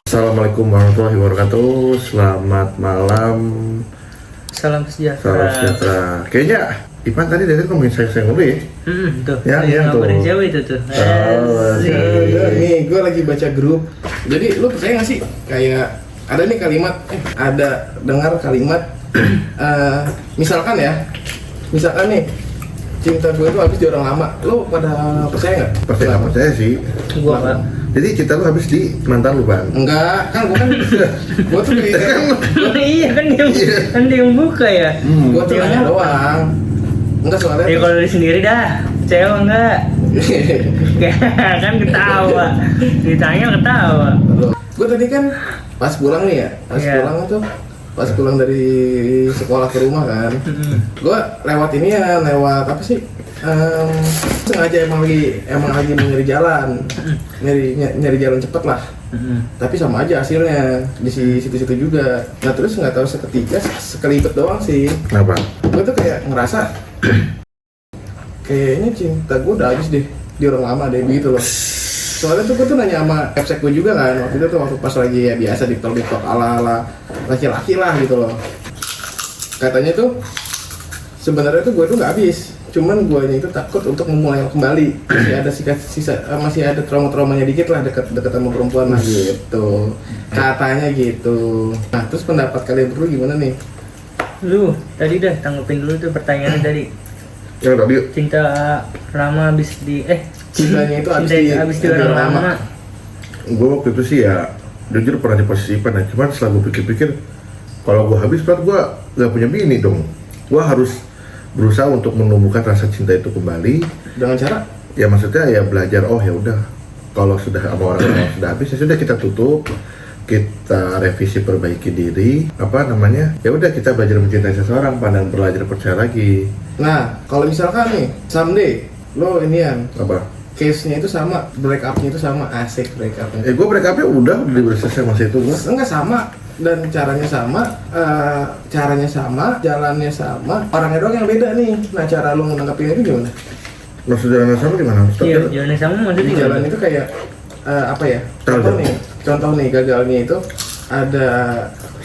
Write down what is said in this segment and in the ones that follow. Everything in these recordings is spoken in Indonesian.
Assalamualaikum warahmatullahi wabarakatuh. Selamat malam. Salam sejahtera. Salam sejahtera. Kayaknya Ipan tadi dari ngomongin sayang dulu ya. Tuh. Ya, iya tuh. Ngabarin cewek itu tuh. Nih, gue lagi baca grup. Jadi lu percaya nggak sih kayak ada nih kalimat, ada dengar kalimat, misalkan nih cinta gue itu habis di orang lama. Lu pada percaya nggak? Percaya sih. Gua enggak. Jadi cinta lu habis di mantan lu, Bang. Enggak, kan gue tuh Iya kan dia yang buka ya. gue tuh nanya doang. Enggak soalnya. Ya kalau dari sendiri dah, cewek enggak? Kan ketawa. Ditanya ketawa. Gue tadi kan pas pulang nih ya, pas pulang dari sekolah ke rumah kan, gue lewat apa sih? Sengaja emang lagi mau nyari jalan, nyari jalan cepet lah. Tapi sama aja hasilnya di situ-situ juga. Nah terus nggak tahu seketika sekelibet doang sih. Kenapa? Gue tuh kayak ngerasa kayaknya cinta gue udah habis deh di orang lama deh gitu loh. Soalnya tuh gue tuh nanya sama FSEK gue juga kan, waktu itu tuh waktu pas lagi ya biasa di talk ala laki-laki lah gitu loh. Katanya tuh sebenarnya tuh gue tuh nggak habis, cuman guanya itu takut untuk memulai kembali. Masih ada traumanya dikit lah deket sama perempuan lah gitu. Katanya gitu. Nah terus pendapat kalian berdua gimana nih? Lu tadi dah tanggepin dulu tuh pertanyaannya tadi. Yang tadi Cinta lama habis di Cintanya itu habis di orang lama. gue waktu itu sih ya jujur pernah di posisi Ipan ya. Cuman setelah gue pikir-pikir, kalau gue habis berarti gue gak punya bini dong. Gue harus berusaha untuk menumbuhkan rasa cinta itu kembali. Dengan cara? Ya maksudnya ya belajar, oh ya udah, kalau sudah sama orang yang sudah habis ya sudah kita tutup, kita revisi perbaiki diri, ya udah kita belajar mencintai seseorang, pandang belajar percaya lagi. Nah kalau misalkan nih someday lo inian Apa? case-nya itu sama, break up-nya itu sama, asik break up-nya. Gue break up-nya udah selesai masa itu gue. Enggak sama, dan caranya sama, jalannya sama, orangnya doang yang beda nih. Nah cara lo menanggapi itu gimana? Maksud jalan sama gimana? Iya, jalannya sama maksudnya Jalan itu kayak apa ya? Contoh nih gagalnya itu ada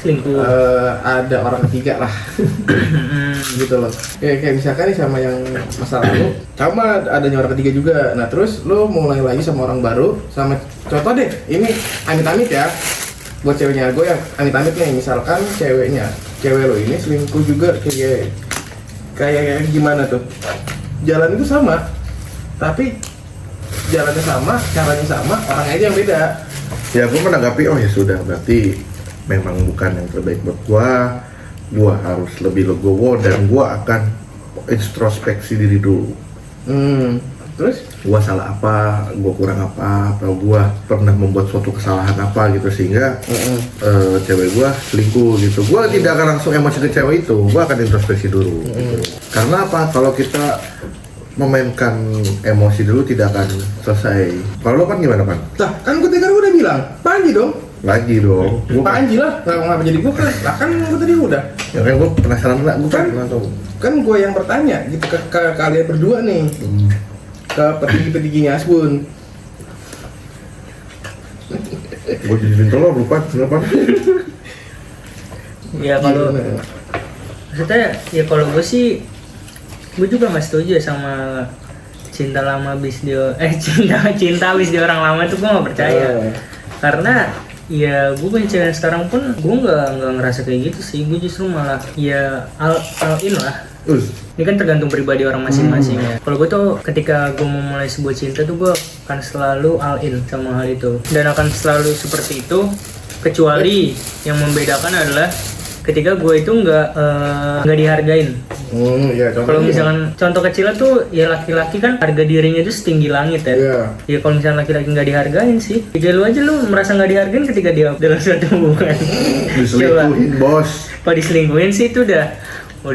selingkuh. ada orang ketiga lah. Gitu loh. Kayak misalkan nih sama yang masa lalu, sama adanya orang ketiga juga. Nah terus lo mulai lagi sama orang baru, sama contoh deh, ini amit-amit ya, buat ceweknya gue yang amit-amit nih, misalkan cewek lo ini selingkuh juga, kayak gimana tuh? Jalan itu sama, tapi jalannya sama, caranya sama, orangnya aja yang beda. Ya gue menanggapi, oh ya sudah, berarti memang bukan yang terbaik buat gue harus lebih legowo dan gue akan introspeksi diri dulu. Terus? Gue salah apa, gue kurang apa, atau gue pernah membuat suatu kesalahan apa gitu sehingga cewek gue selingkuh gitu. Gue tidak akan langsung emosi ke cewek itu, gue akan introspeksi dulu. Gitu. Karena apa? Kalau kita memainkan emosi dulu tidak akan selesai. Kalau lo kan gimana, Pan? Nah, kan gue tadi udah bilang, Panji dong. Lagi dong. Panji lah, ngapa jadi gue kan? Lah kan gue tadi udah. Ya kan gue penasaran lah, gue kan gue yang bertanya gitu ke kalian berdua nih. Ke petinggi-petingginya Asbun. Gue jadi telur lupa kenapa? Ya kalau maksudnya ya kalau gue sih, gue juga nggak setuju sama cinta lama habis di cinta habis di orang lama itu gue nggak percaya. Karena ya gue punya cewek sekarang pun gue nggak ngerasa kayak gitu sih. Gue justru malah ya all in lah. Ini kan tergantung pribadi orang masing-masing ya. Kalau gue tuh ketika gue mau mulai sebuah cinta tuh gue akan selalu all in sama hal itu, dan akan selalu seperti itu, kecuali yang membedakan adalah ketika gue itu nggak dihargain. Ya, kalau misalkan contoh kecilnya tuh ya laki-laki kan harga dirinya itu setinggi langit ya. Ya kalau misalkan laki-laki nggak dihargain sih, ya lu aja lu merasa nggak dihargain ketika dia dalam suatu hubungan. Diselingkuhin bos. Kalau diselingkuhin sih itu udah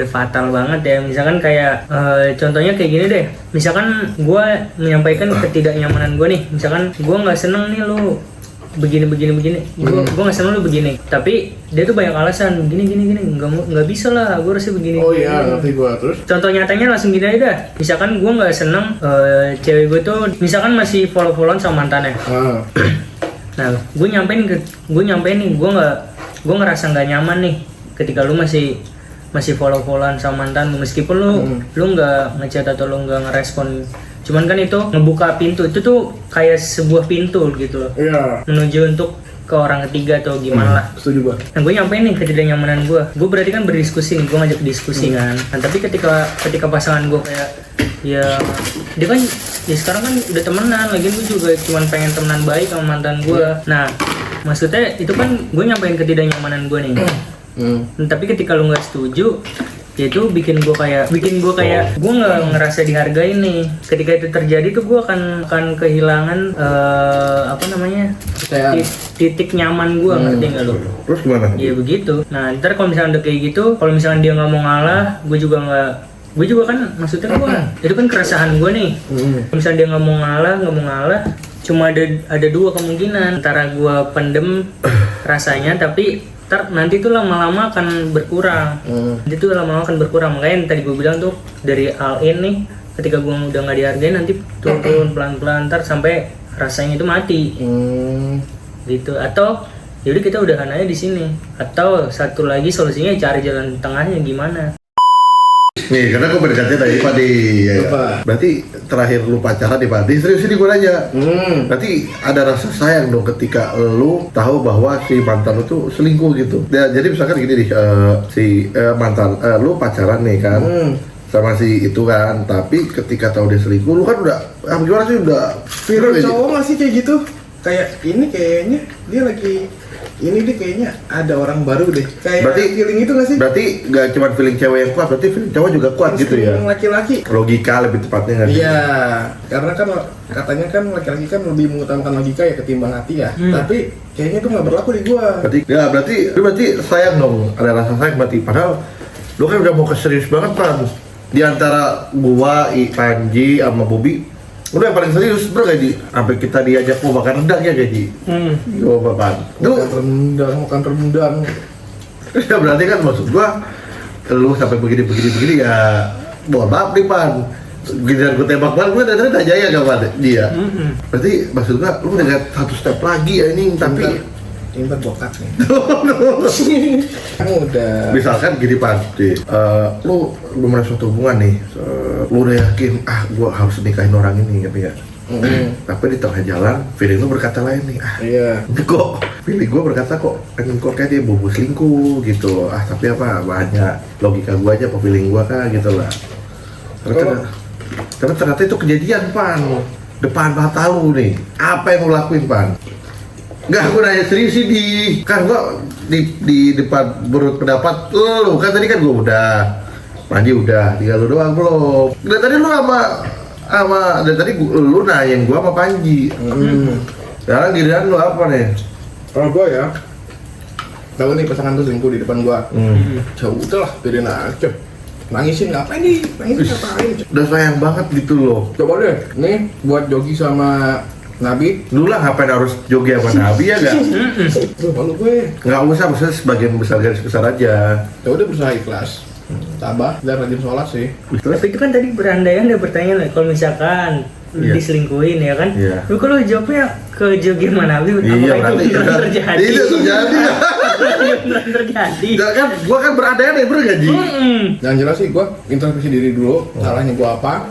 fatal banget ya. Misalkan kayak contohnya kayak gini deh. Misalkan gue menyampaikan ketidaknyamanan gue nih. Misalkan gue nggak seneng nih lu begini gue nggak seneng lu begini, tapi dia tuh banyak alasan gini nggak bisa lah, gue harusnya begini. Oh iya, ngerti gue. Terus Contoh nyatanya langsung gini aja dah. Misalkan gue nggak seneng cewek gue tuh misalkan masih follow-followan sama mantannya. Nah, gue nyampein nih, gue ngerasa nggak nyaman nih ketika lu masih follow-followan sama mantan lu, meskipun lu nggak ngechat atau lu nggak ngerespon, cuman kan itu ngebuka pintu, itu tuh kayak sebuah pintu gitu loh, iya, menuju untuk ke orang ketiga atau gimana lah. setuju gue. Nah, gue nyampein nih ketidaknyamanan gue berarti kan berdiskusi nih, gue ngajak diskusi kan. Nah, tapi ketika pasangan gue kayak ya dia kan ya sekarang kan udah temenan, lagian gue juga cuman pengen temenan baik sama mantan gue. Nah, maksudnya itu kan gue nyampein ketidaknyamanan gue nih. Nah, tapi ketika lu nggak setuju, ya itu bikin gue kayak gue nggak ngerasa dihargai nih. Ketika itu terjadi tuh gue akan kehilangan titik nyaman gue, ngerti nggak lu? Terus gimana? Iya begitu. Nah ntar kalau misalnya udah kayak gitu, kalau misalnya dia nggak mau ngalah, gue juga kan maksudnya gue itu kan keresahan gue nih. Kalau misalnya dia nggak mau ngalah, cuma ada dua kemungkinan, antara gue pendem rasanya, tapi nanti tuh lama-lama akan berkurang. Makanya yang tadi gue bilang tuh dari all in nih, ketika gue udah nggak dihargai, nanti turun pelan-pelan, ntar sampai rasanya itu mati. Gitu. Atau yaudah kita udahan aja di sini. Atau satu lagi solusinya cari jalan tengahnya gimana? Nih, karena gue berdekatnya tadi Padi. Berarti terakhir lu pacaran di Padi, serius ini gue nanya. Berarti ada rasa sayang dong ketika lu tahu bahwa si mantan lu tuh selingkuh gitu. Ya, jadi misalkan gini nih, mantan lu pacaran nih kan. Sama si itu kan, tapi ketika tahu dia selingkuh, lu kan udah gimana sih, udah viral aja. Cowok nggak sih kayak gitu? Kayak ini kayaknya dia lagi dia kayaknya ada orang baru deh. Kayak berarti feeling itu nggak sih? Berarti nggak cuma feeling cewek yang kuat, berarti feeling cowok juga kuat gitu ya? Laki-laki. Logika lebih tepatnya nggak? Iya, karena kan katanya kan laki-laki kan lebih mengutamakan logika ya ketimbang hati ya. Tapi kayaknya itu nggak berlaku di gua. Berarti sayang dong, ada rasa sayang berarti. Padahal lu kan udah mau keserius banget kan. Di antara gua, Panji, sama Bobby, udah yang paling serius bro Gaji, sampai kita diajak mau makan rendang ya Gaji. Yo bapak, makan rendang. Ya berarti kan maksud gua, lu sampai begini ya, mohon maaf nih Pan. Giliran gua tembak Pan, gua udah jaya gak Pan dia. Berarti maksud gua, lu udah satu step lagi ya ini, tapi Inter bokat nih. Kamu udah. Misalkan gini Pan, lu mulai suatu hubungan nih, lu udah yakin gua harus nikahin orang ini gitu ya. Tapi di tengah jalan, feeling lu berkata lain nih. Kok feeling gua berkata kok kayak dia bobo selingkuh gitu. Tapi apa banyak logika gua aja, apa feeling gua kan gitu lah. Ternyata itu kejadian Pan, depan mata lu nih. Apa yang lu lakuin Pan? Enggak, gue nanya serius sih kan gua di depan menurut pendapat lu kan tadi kan gua udah, Panji udah, tinggal lu doang belum. Dan tadi lu dan tadi lu nanyain gua sama Panji. Sekarang giliran lu apa nih? Kalau gua ya, tahu nih pasangan tuh selingkuh di depan gua. Jauh udah lah, biarin aja. Nangisin ngapain nih? Ngapain? Udah sayang banget gitu loh. Coba deh, nih buat Jogi sama Nabi. Lu lah ngapain harus jogi sama Nabi ya gak? Malu gue. Nggak usah, maksudnya sebagian besar garis besar aja. Ya udah berusaha ikhlas, tabah dan rajin sholat sih. Tapi itu kan tadi berandaian udah bertanya lah, kalau misalkan diselingkuhin ya kan? Lu kalau jawabnya ke jogi sama Nabi, apakah itu beneran terjadi? Itu terjadi. Beneran terjadi. Ya kan, gua kan berandaian ya bro Gaji. Yang jelas sih gua introspeksi diri dulu, salahnya gua apa.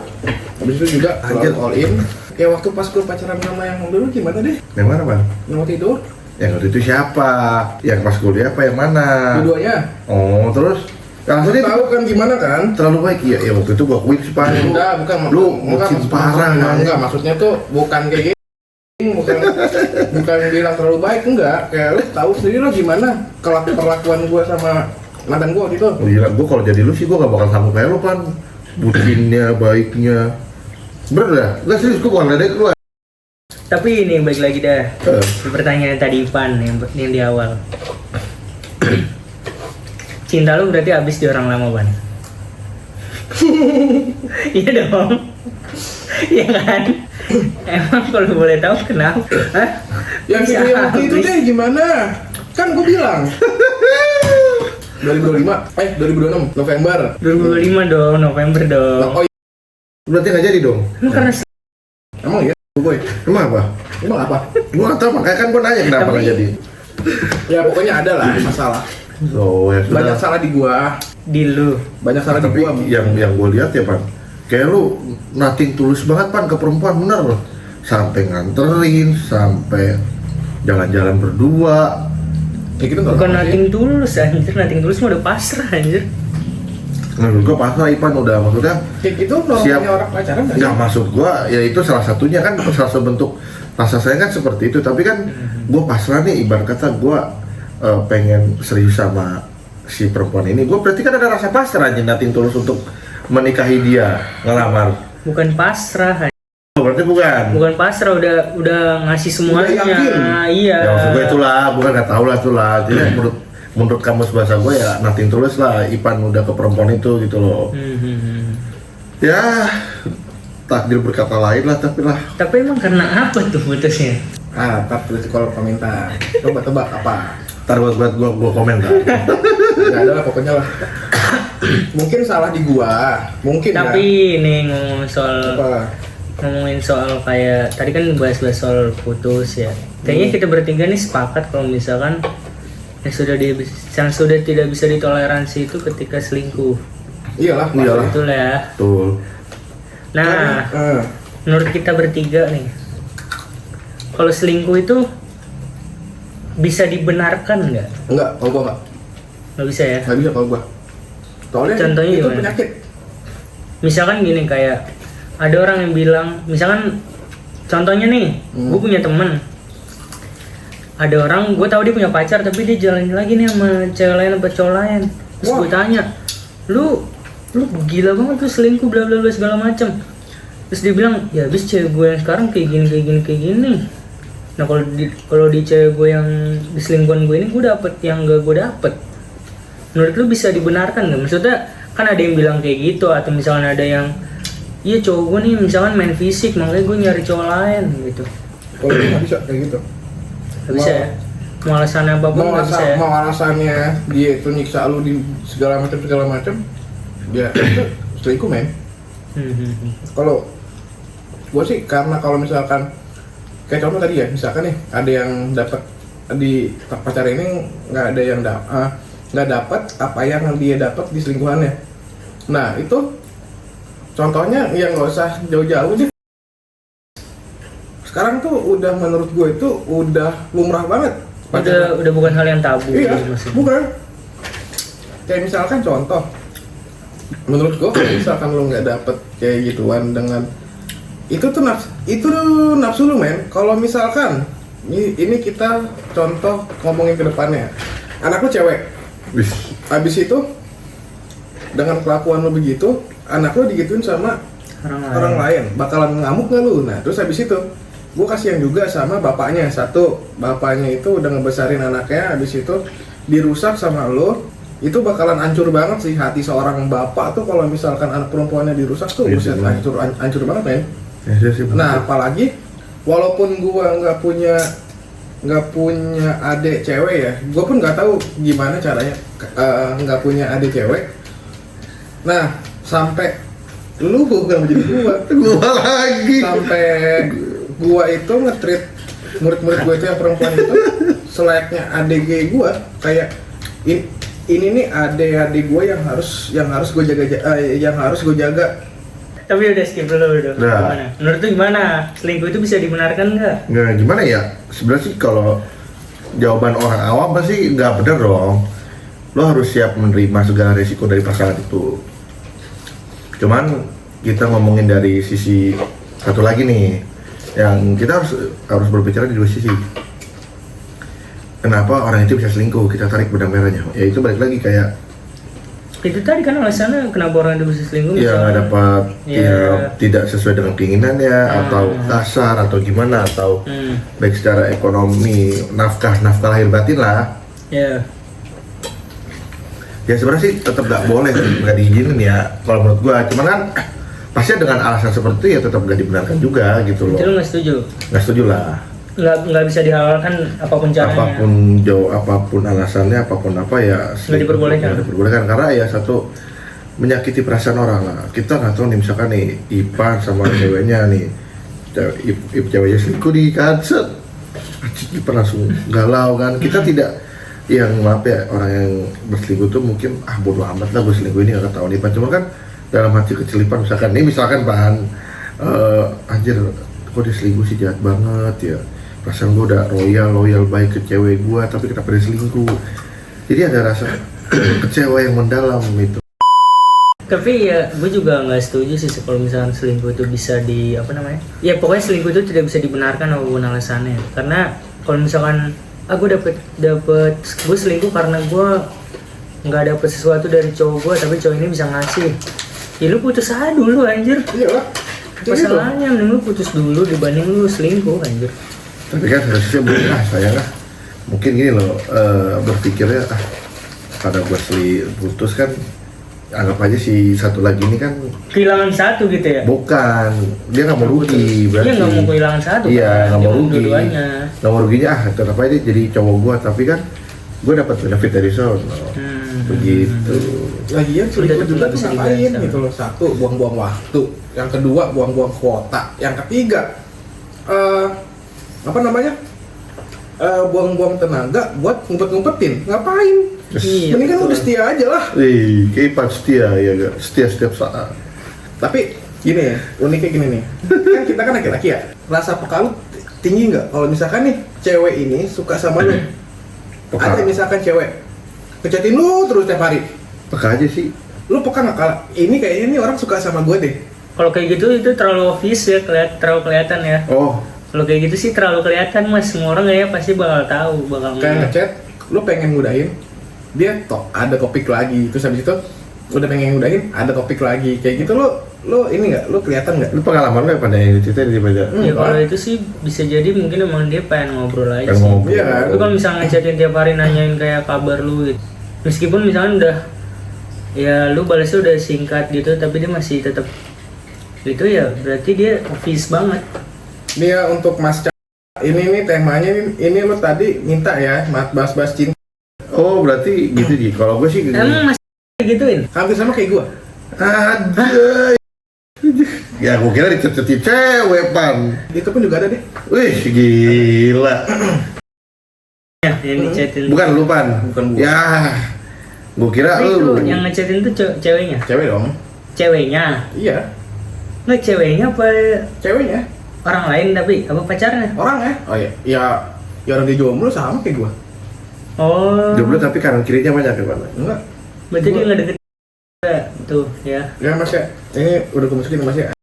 Habis itu juga selalu all in. Kayak waktu pas gue pacaran sama yang dulu gimana deh? Yang mana Bang? Yang waktu itu? Yang waktu itu siapa? Yang pas kuliah apa yang mana? Dua-duanya. Oh terus? Langsung tahu kan gimana kan? Terlalu baik ya waktu itu gua kuik sih Pak. Enggak, bukan. Lu bucin parah enggak, maksudnya tuh bukan kayak gitu. bukan bilang terlalu baik, enggak. Kayak lu tahu sendiri lo gimana perlakuan gua sama mantan gua gitu. Gila, gua kalau jadi lu sih gua gak bakal sanggup kayak lu Pan. Bucinnya, baiknya. Bener dah, nggak serius gue bukan ledek lu. Tapi ini balik lagi dah pertanyaan tadi Ipan yang di awal. Cinta lu berarti habis di orang lama Pan? Iya dong. Iya kan? Emang kalau boleh tahu kenapa? Hah? Yang video yang waktu itu deh gimana? Kan gue bilang 2026 November 2025 dong, November dong. Oh iya. Berarti nggak jadi dong? Lu karena Emang iya? Gue Emang apa? Emang apa? Gua nggak tahu, makanya kan gua nanya kenapa nggak jadi. Ya pokoknya ada lah masalah. Oh ya sudah. Banyak salah di gua. di lu. Banyak salah di Tapi gua. yang gue lihat ya Pan, kayak lu nothing tulus banget Pan ke perempuan, bener loh. Sampai nganterin, sampai jalan-jalan berdua. Kayak gitu nggak Bukan apa-apa sih. nating tulus anjir, nating tulus mah udah pasrah anjir. Menurut gue pasrah Ipan udah, maksudnya Kayak gitu Siap. normalnya orang pacaran nggak sih? nggak maksud gue ya itu salah satunya kan, salah satu bentuk rasa sayang kan seperti itu. Tapi kan gue pasrah nih, ibarat kata gue pengen serius sama si perempuan ini, gue berarti kan ada rasa pasrah aja, nating tulus untuk menikahi dia, ngelamar. Bukan pasrah, Oh, berarti bukan pasrah, udah ngasih semuanya. Udah yakin. Iya. ya maksud gue itulah, bukan nggak tahu lah itulah. Jadi menurut kamus bahasa gue ya nating tulus lah, Ipan udah ke perempuan itu gitu loh. Ya takdir berkata lain lah, tapi lah Tapi emang karena apa tuh putusnya? Ah, tar tulis di kolom komentar. Coba tebak apa? ntar buat gue komentar. Gak ada lah pokoknya lah. Mungkin salah di gua. Mungkin Tapi ya. nih ngomongin soal Apa? kayak tadi kan bahas-bahas soal putus ya. Kayaknya kita bertiga nih sepakat kalau misalkan yang sudah tidak bisa ditoleransi itu ketika selingkuh. Iyalah. Iyalah. Betul ya. Betul. Nah, menurut kita bertiga nih, kalau selingkuh itu bisa dibenarkan nggak? Enggak, kalau gua enggak. Nggak bisa ya. Nggak bisa kalau gua. Soalnya Contohnya itu gimana? penyakit. Misalkan gini, kayak ada orang yang bilang, misalkan contohnya nih, gue punya temen, ada orang gue tahu dia punya pacar tapi dia jalan lagi nih sama cewek lain apa cowok lain. Terus Wah. gue tanya, lu gila banget tuh selingkuh bla bla bla segala macam. Terus dia bilang, ya habis cewek gue yang sekarang kayak gini. Nah kalau di cewek gue yang di selingkuhan gue ini gue dapet yang gak gue dapet. Menurut lu bisa dibenarkan nggak? Maksudnya kan ada yang bilang kayak gitu, atau misalkan ada yang iya cowok gue nih misalkan main fisik makanya gue nyari cowok lain gitu. Kalau gua nggak bisa kayak gitu. Gak bisa ya? Mau alasannya apapun nggak bisa ya? Mau alasannya dia itu nyiksa lu di segala macam, ya itu selingkuh men. Kalau gua sih karena kalau misalkan kayak contoh tadi ya, misalkan nih ada yang dapat di pacar ini nggak ada yang nggak dapat apa yang dia dapat di selingkuhannya. Nah itu contohnya yang nggak usah jauh-jauh deh. Sekarang tuh udah menurut gue itu udah lumrah banget. Udah bukan hal yang tabu. Iya, gitu maksudnya. bukan. Kayak misalkan contoh, menurut gue kalau misalkan lu nggak dapet kayak gituan dengan itu tuh nafsu lu men. Kalau misalkan ini kita contoh ngomongin ke depannya, anak lu cewek, habis itu dengan kelakuan lu begitu, anak lu digituin sama orang lain, bakalan ngamuk nggak lu? Nah terus habis itu gue kasihan juga sama bapaknya. Satu, bapaknya itu udah ngebesarin anaknya, habis itu dirusak sama lo. Itu bakalan hancur banget sih hati seorang bapak tuh kalau misalkan anak perempuannya dirusak tuh. Iya, Buset, hancur banget men. Ya, sih, Nah apalagi walaupun gua nggak punya adik cewek ya, gua pun nggak tahu gimana caranya nggak punya adik cewek. Nah sampai lu bukan menjadi gua lagi sampai gua itu nge-treat murid-murid gua itu yang perempuan itu selayaknya adik gua, kayak ini nih adik gua yang harus gua jaga. Tapi udah skip dulu udah. Nah. Gimana? Menurut lu gimana? Selingkuh itu bisa dibenarkan nggak? nggak gimana ya, sebenarnya sih kalau jawaban orang awam pasti nggak bener dong. Lo harus siap menerima segala resiko dari pasangan itu. Cuman kita ngomongin dari sisi satu lagi nih, yang kita harus berbicara di dua sisi. Kenapa orang itu bisa selingkuh? Kita tarik benang merahnya. Ya itu balik lagi kayak Itu tadi kan alasannya kenapa orang itu bisa selingkuh. ya nggak dapat, Iya. ya tidak sesuai dengan keinginannya, atau kasar atau gimana, atau baik secara ekonomi, nafkah lahir batin lah. Ya. Ya sebenarnya sih tetap nggak boleh, nggak diizinin ya kalau menurut gua. Cuman kan pasti dengan alasan seperti itu ya tetap nggak dibenarkan juga gitu loh. Itu lu nggak setuju? Nggak setuju lah. nggak bisa dihalalkan apapun caranya. Apapun alasannya, apapun apa ya Nggak diperbolehkan. nggak diperbolehkan karena ya satu menyakiti perasaan orang lah. Kita nggak tahu nih misalkan nih Ipan sama ceweknya nih, ceweknya selingkuh di kanset, Ipan langsung galau kan. Kita tidak, yang maaf ya, orang yang berselingkuh tuh mungkin bodo amat lah gue selingkuh ini nggak tahu nih Pan. Cuma kan dalam hati kecil Ipan misalkan Pan, anjir kok dia selingkuh sih, jahat banget ya, perasaan gue udah loyal baik ke cewek gue, tapi kenapa dia selingkuh. Jadi ada rasa kecewa yang mendalam itu. Tapi ya gue juga nggak setuju sih kalau misalnya selingkuh itu bisa ya pokoknya selingkuh itu tidak bisa dibenarkan apapun alasannya. Karena kalau misalkan gue dapet gue selingkuh karena gue nggak dapet sesuatu dari cowok gue, tapi cowok ini bisa ngasih, ya lu putus aja dulu anjir. Iya lah. Masalahnya mending lu putus dulu dibanding lu selingkuh anjir. Tapi kan harusnya sayang lah, mungkin gini loh, berpikirnya pada gue putus kan, anggap aja si satu lagi ini kan kehilangan satu gitu ya? Bukan, dia nggak mau rugi berarti. Dia nggak mau kehilangan satu. Iya, nggak mau rugi. Nggak mau ruginya tetap aja dia jadi cowok gua, tapi kan gua dapat benefit dari sono. Begitu. Lagian selingkuh juga tuh ngapain gitu loh. Satu, buang-buang waktu. Yang kedua, buang-buang kuota. Yang ketiga, buang-buang tenaga buat ngumpet-ngumpetin. Ngapain? Iya, mending kan udah setia aja lah. Kayak Ipan setia ya gak? Setia setiap saat. Tapi gini ya, uniknya gini nih. Kan kita kan laki-laki ya. Rasa peka lu tinggi nggak? Kalau misalkan nih cewek ini suka sama lu. Ada misalkan cewek ngechatin lu terus tiap hari. Peka aja sih. Lu peka nggak kalau ini kayaknya nih orang suka sama gue deh. Kalau kayak gitu itu terlalu obvious ya, terlalu kelihatan ya. Oh. Kalau kayak gitu sih terlalu kelihatan Mas. Semua orang ya pasti bakal tahu, bakal kayak ngechat, lu pengen ngudahin, dia ada topik lagi, terus habis itu udah pengen ngudahin, ada topik lagi, kayak gitu lo ini nggak, lo kelihatan nggak? Lu pengalaman lo ya pada yang cerita di baca? Ya kalau itu sih bisa jadi mungkin emang dia pengen ngobrol aja sih. Iya kan? Tapi kalau misalnya ngechatin tiap hari nanyain kayak kabar lu gitu, meskipun misalnya udah ya lu balasnya udah singkat gitu, tapi dia masih tetap itu ya berarti dia obvious banget. Dia untuk Mas ini nih temanya ini lo tadi minta ya bahas-bahas cinta. Oh berarti gitu sih. Kalau gue sih emang masih gituin? Hampir sama kayak gue. Ada. Ya gue kira dicet-cetin cewek Pan. Itu pun juga ada deh. Wih gila. Ya yang ngechatin. Bukan lu Pan. Bukan gua. Ya. Gue kira tapi lu. itu yang ngechatin tuh ceweknya? Cewek dong. Ceweknya? Iya. Nggak ceweknya apa? Ceweknya. Orang lain tapi apa pacarnya? Orang ya? Oh iya. Ya orang dia jomblo sama kayak gue. Oh. Jomblo tapi kanan kirinya banyak ya Pan? Enggak. Berarti dia nggak deket tuh ya. Ya Mas ya. Ini udah gue masukin Mas ya.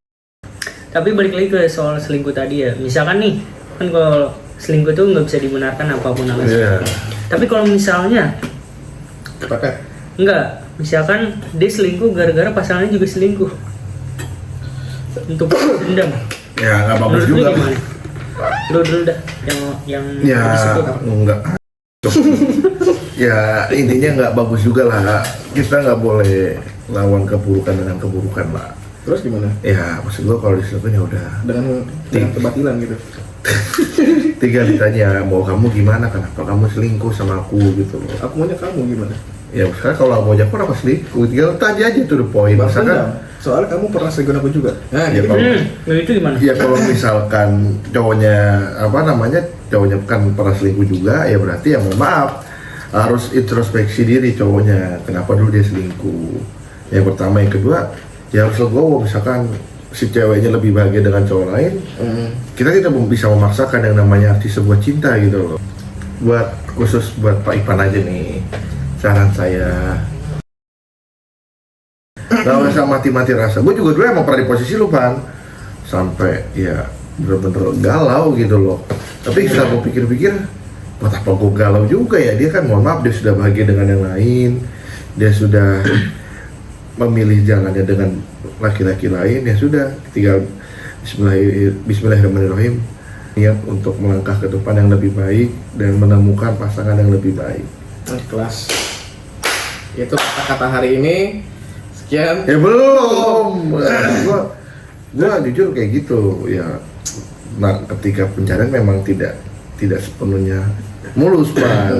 Tapi balik lagi ke soal selingkuh tadi ya. Misalkan nih, kan kalau selingkuh tuh nggak bisa dibenarkan apapun alasannya. Iya. Tapi kalau misalnya Pepet. enggak, misalkan dia selingkuh gara-gara pasangannya juga selingkuh. Untuk dendam. Ya nggak bagus Menurut lu juga. gimana? Lu dulu dah yang Ya disitu. enggak. Ya intinya nggak bagus juga lah. Kita nggak boleh lawan keburukan dengan keburukan lah. Terus gimana? Ya maksud gua kalau diselingkuhin ya udah. Dengan kebatilan gitu. Tinggal ditanya mau kamu gimana, kenapa kamu selingkuh sama aku gitu loh. Aku maunya kamu gimana? Ya sekarang kalau mau jawab kenapa selingkuh, tinggal tanya aja tuh the point. Balas Misalkan dendam. Soalnya kamu pernah selingkuh aku juga. Nah, ya gitu. kalau Itu gimana? ya kalau misalkan cowoknya kan pernah selingkuh juga, ya berarti ya mohon maaf harus introspeksi diri cowoknya, kenapa dulu dia selingkuh. Yang pertama, yang kedua ya harus legowo. Misalkan si ceweknya lebih bahagia dengan cowok lain, kita tidak bisa memaksakan yang namanya arti sebuah cinta gitu loh. Khusus buat Pak Ipan aja nih, saran saya gak usah mati-mati rasa. Gue juga dulu emang pernah di posisi lu Pan, sampai ya bener-bener galau gitu loh. Tapi setelah gue pikir-pikir, buat apa gue galau juga ya, dia kan mohon maaf dia sudah bahagia dengan yang lain, dia sudah memilih jalannya dengan laki-laki lain, ya sudah tinggal Bismillahirrahmanirrahim, niat untuk melangkah ke depan yang lebih baik dan menemukan pasangan yang lebih baik. Kelas. Itu kata-kata hari ini. Sekian. Ya belum. Gua Gua jujur kayak gitu ya. Nah, ketika pencarian memang tidak sepenuhnya mulus, Pak.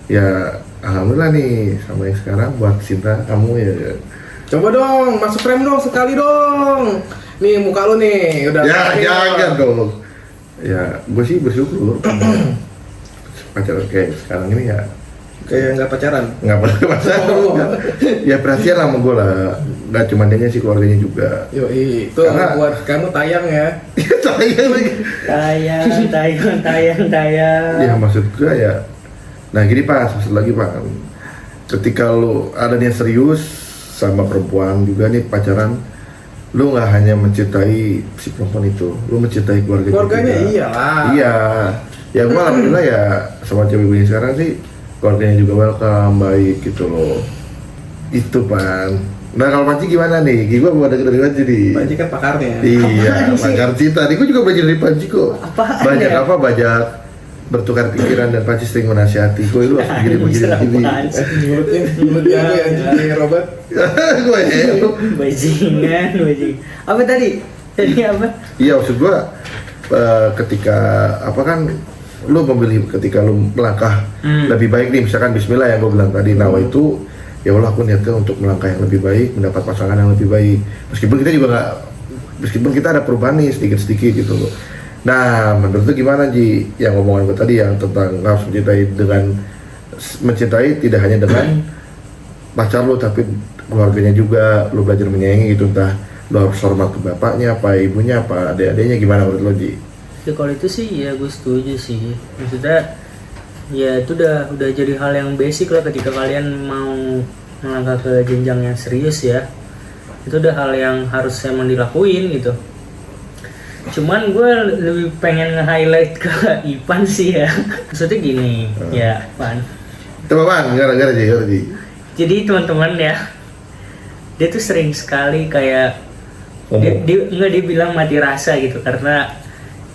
Ya alhamdulillah nih sama yang sekarang buat cinta kamu ya. Coba dong, masuk frame dong sekali dong. Nih muka lu nih, udah. Ya jangan dong. Ya, gue sih bersyukur pacaran kayak sekarang ini ya Kayak nggak pacaran. nggak pernah pacaran. Ya perhatian lah sama gue lah. Nggak cuma dia sih, keluarganya juga. Yoi, itu Karena- buat kamu tayang ya. Sayang lagi. Tayang. Ya maksud gue ya. Nah gini Pak, maksud lagi Pak. Ketika lu ada niat serius sama perempuan juga nih pacaran, lu nggak hanya mencintai si perempuan itu, lu mencintai Keluarganya juga. iyalah. Iya. Ya gua alhamdulillah ya sama cewek gue sekarang sih keluarganya juga welcome, baik gitu loh. Itu Pan. Nah kalau Panji gimana nih? Gua mau denger dari Panji nih. Panji kan pakarnya. Iya, Apaan sih? pakar cinta. Nih gua juga belajar dari Panji kok. Apaan Banyak ya? apa? Banyak bertukar pikiran dan Panji sering menasihati. Gue lu harus begini. Apaan sih? Mulutnya lu yang jadi robot. Gue ya. Bajingan. Apa tadi? Tadi apa? Iya maksud gua ketika apa kan lu memilih ketika lu melangkah lebih baik nih, misalkan Bismillah yang gua bilang tadi, nawa itu ya Allah aku niatnya untuk melangkah yang lebih baik, mendapat pasangan yang lebih baik, meskipun kita juga nggak, meskipun kita ada perubahan nih sedikit-sedikit gitu loh. Nah menurut lu gimana Ji yang ngomongan gua tadi yang tentang harus mencintai tidak hanya dengan pacar lu tapi keluarganya juga, lu belajar menyayangi gitu, entah lu harus hormat ke bapaknya, apa ibunya, apa adik-adiknya, gimana menurut lo Ji? Ya kalau itu sih ya gue setuju sih. Maksudnya ya itu udah jadi hal yang basic lah ketika kalian mau melangkah ke jenjang yang serius ya. Itu udah hal yang harus emang dilakuin gitu. Cuman gue lebih pengen nge-highlight ke Ipan sih ya. Maksudnya gini, ya Pan. Coba Pan, gara-gara Ji. Jadi teman-teman ya, dia tuh sering sekali kayak Ngomong. dia bilang mati rasa gitu karena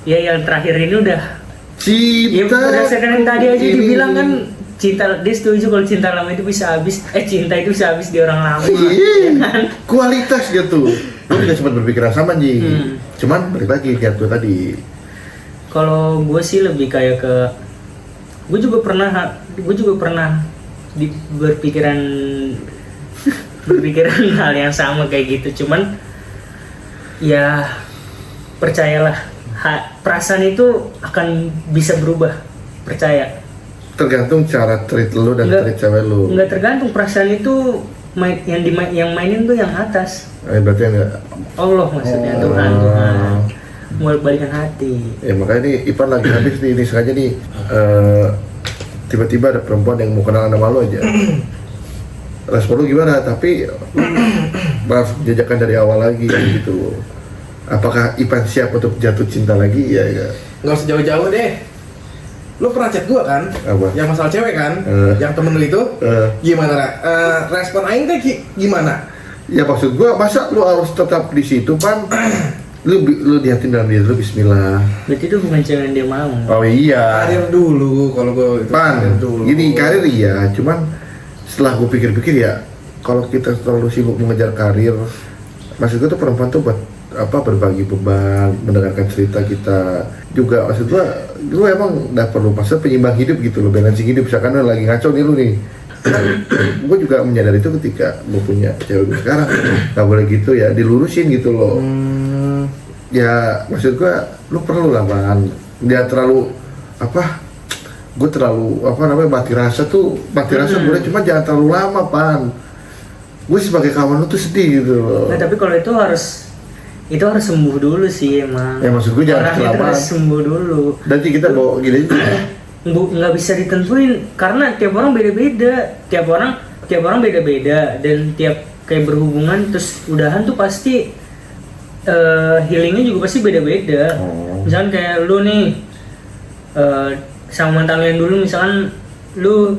ya yang terakhir ini udah ya Cinta. berdasarkan yang tadi aja dibilang kan cinta, dia setuju kalau cinta lama itu bisa habis, cinta itu bisa habis di orang lama. Ya Iya, kan? kualitas gitu. Gue juga sempat berpikiran sama Ji. Cuman balik lagi kayak tuh tadi. Kalau gue sih lebih kayak ke gue juga pernah berpikiran hal yang sama kayak gitu. Cuman ya percayalah, perasaan itu akan bisa berubah, percaya. Tergantung cara treat lu dan treat cewek lu. Enggak tergantung, perasaan itu yang mainin tuh yang atas. Berarti enggak. Allah maksudnya Tuhan mau balikan hati. Ya makanya nih Ipan lagi habis nih, ini sengaja nih tiba-tiba ada perempuan yang mau kenalan sama lu aja. Respon lu gimana? Tapi harus jajakan dari awal lagi gitu. Apakah Ipan siap untuk jatuh cinta lagi? Ya. Nggak usah jauh-jauh deh. Lu pernah chat gua kan? Apa? Yang masalah cewek kan? Yang temen lu itu? Gimana Ra? Respon aing teh gimana? Ya maksud gua masa lu harus tetap di situ Pan? lu niatin dalam diri lu Bismillah. Berarti itu bukan cewek yang dia mau. Oh iya. Karir dulu kalau gua itu. Pan, karir dulu. gini karir iya, cuman setelah gue pikir-pikir ya, kalau kita terlalu sibuk mengejar karir, maksud gue tuh perempuan tuh buat apa, berbagi beban, mendengarkan cerita kita juga. Maksud gue emang udah perlu pasal penyimbang hidup gitu loh, balancing hidup. Misalkan lu lagi ngaco nih lu nih, gue juga menyadari itu ketika gue punya cewek gue sekarang, nggak boleh gitu ya, dilurusin gitu loh. Ya maksud gue, lu perlu lah Pan, dia terlalu apa, gue terlalu apa namanya mati rasa boleh, cuma jangan terlalu lama Pan. Gue sebagai kawan lu tuh sedih gitu loh. Nah tapi kalau itu harus sembuh dulu sih emang. Ya maksud gue jangan orangnya itu kelamaan. harus sembuh dulu. Nanti kita bawa gini aja. Nggak bisa ditentuin karena tiap orang beda-beda, tiap orang beda-beda, dan tiap kayak berhubungan terus udahan tuh pasti healingnya juga pasti beda-beda. Misalkan kayak lu nih sama mantan lu yang dulu, misalkan lu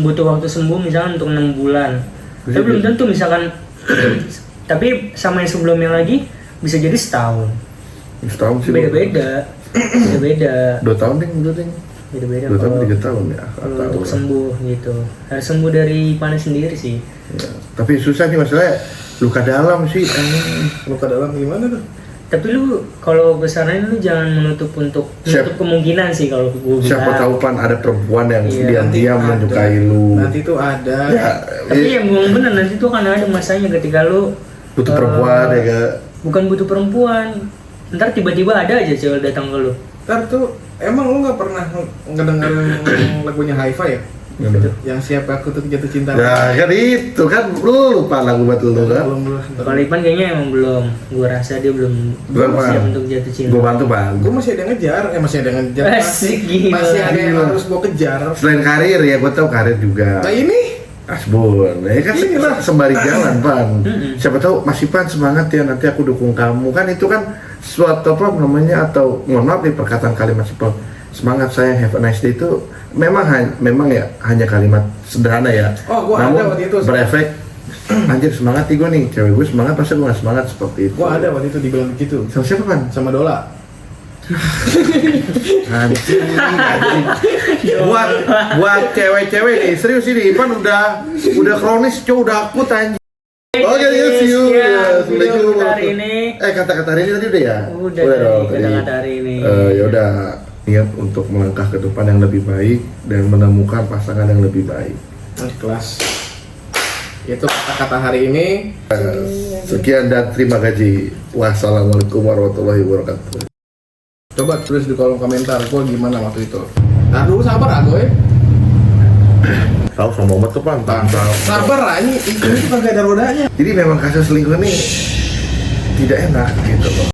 butuh waktu sembuh misalkan untuk 6 bulan, tapi belum tentu misalkan tapi sama yang sebelumnya lagi bisa jadi setahun Setahun sih. beda-beda 2 tahun deh, beda-beda 2 tahun kalau 3 tahun ya. kalau untuk sembuh gitu, harus sembuh dari panas sendiri sih. Ya. Tapi susah nih masalahnya, luka dalam sih. Luka dalam gimana tuh? Tapi lu kalau besaran lu jangan menutup kemungkinan sih kalau gue bilang. Siapa tahu Pan ada perempuan yang Iya, diam-diam Nanti menyukai lu. Nanti tuh ada. Ya, Tapi yang gue bener nanti tuh kan ada masanya ketika lu butuh perempuan ya gak? bukan butuh perempuan. Ntar tiba-tiba ada aja cewek datang ke lu. Ntar tuh emang lu nggak pernah ngedengerin lagunya Hi-Fi ya? Yang siapa aku tuh jatuh cinta. Ya kan itu kan lu lupa lagu buat lu kan? Belum. Kalau Ipan kayaknya emang belum. Gue rasa dia belum siap untuk jatuh cinta. Gue bantu Bang. Gue masih ada ngejar, masih ada ngejar. Asik gila. Masih ada yang harus gue kejar. Selain karir ya gue tahu karir juga. Nah ini Asbun, ya kan Inilah. sembari jalan Pan. Mm-mm. Siapa tahu masih Pan semangat ya nanti aku dukung kamu kan itu kan suatu apa namanya atau mohon maaf nih perkataan kalimat semangat saya have a nice day itu memang ya hanya kalimat sederhana ya. Oh, gua namun ada waktu itu. berefek anjir semangat nih gue nih cewek gue semangat pasti gue gak semangat seperti itu. gue ada waktu itu dibilang begitu sama siapa Pan? sama Dola. Anjing. buat cewek-cewek nih serius ini Pan udah kronis cow udah akut anjing. Oke, see you. Ya, video Assalamualaikum. kita hari ini. Kata-kata hari ini tadi udah ya? Udah dong, tadi kata-kata hari ini. Ya udah niat untuk melangkah ke depan yang lebih baik dan menemukan pasangan yang lebih baik. Kelas. Itu kata-kata hari ini. Sekian dan terima kasih. Wassalamualaikum warahmatullahi wabarakatuh. Coba tulis di kolom komentar gue gimana waktu itu. Nah dulu sabar gue. Tahu sama banget tuh Pan. Sabar ini itu kagak ada rodanya. Jadi memang kasus selingkuh ini tidak enak gitu loh.